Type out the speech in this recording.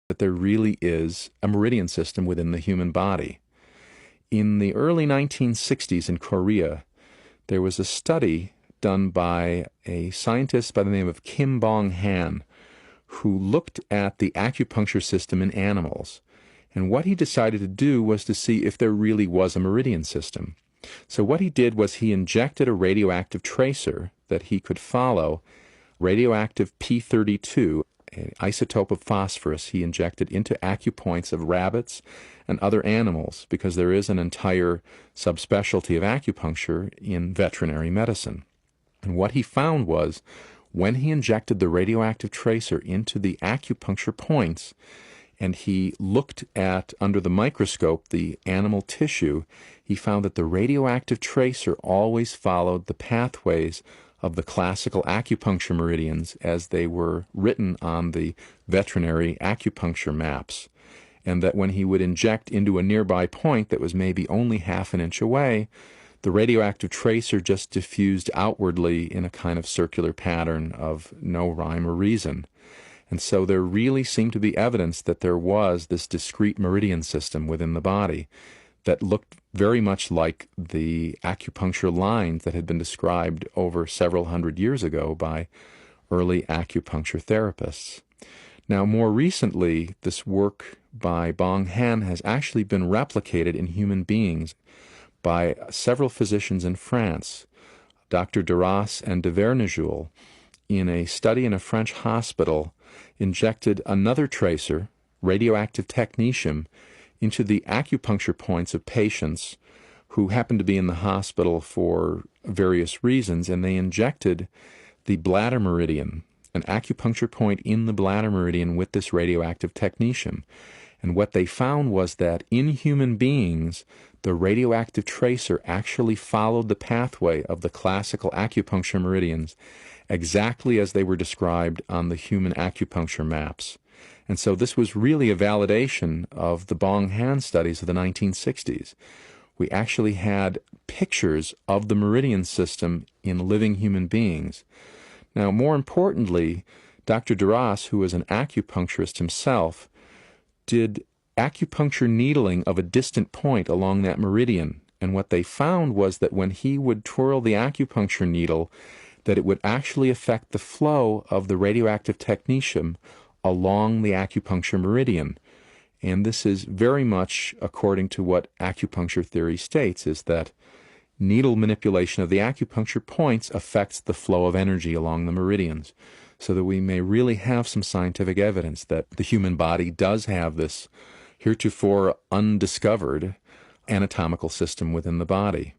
that there really is a meridian system within the human body. In the early 1960s in Korea, there was a study done by a scientist by the name of Kim Bong-han, who looked at the acupuncture system in animals. And what he decided to do was to see if there really was a meridian system. So what he did was he injected a radioactive tracer that he could follow, radioactive P32, an isotope of phosphorus he injected into acupoints of rabbits and other animals, because there is an entire subspecialty of acupuncture in veterinary medicine. And what he found was, when he injected the radioactive tracer into the acupuncture points, and he looked at, under the microscope, the animal tissue, he found that the radioactive tracer always followed the pathways of the classical acupuncture meridians as they were written on the veterinary acupuncture maps, and that when he would inject into a nearby point that was maybe only half an inch away, the radioactive tracer just diffused outwardly in a kind of circular pattern of no rhyme or reason. And so there really seemed to be evidence that there was this discrete meridian system within the body that looked very much like the acupuncture lines that had been described over several hundred years ago by early acupuncture therapists. Now, more recently, this work by Bong-han has actually been replicated in human beings by several physicians in France, Dr. Duras and de Vernejoul, in a study in a French hospital, injected another tracer, radioactive technetium, into the acupuncture points of patients who happened to be in the hospital for various reasons, and they injected the bladder meridian, an acupuncture point in the bladder meridian, with this radioactive technetium. And what they found was that in human beings, the radioactive tracer actually followed the pathway of the classical acupuncture meridians exactly as they were described on the human acupuncture maps. And so this was really a validation of the Bong-han studies of the 1960s. We actually had pictures of the meridian system in living human beings. Now, more importantly, Dr. Duras, who was an acupuncturist himself, did acupuncture needling of a distant point along that meridian. And what they found was that when he would twirl the acupuncture needle, that it would actually affect the flow of the radioactive technetium along the acupuncture meridian. And this is very much according to what acupuncture theory states, is that needle manipulation of the acupuncture points affects the flow of energy along the meridians, so that we may really have some scientific evidence that the human body does have this heretofore undiscovered anatomical system within the body.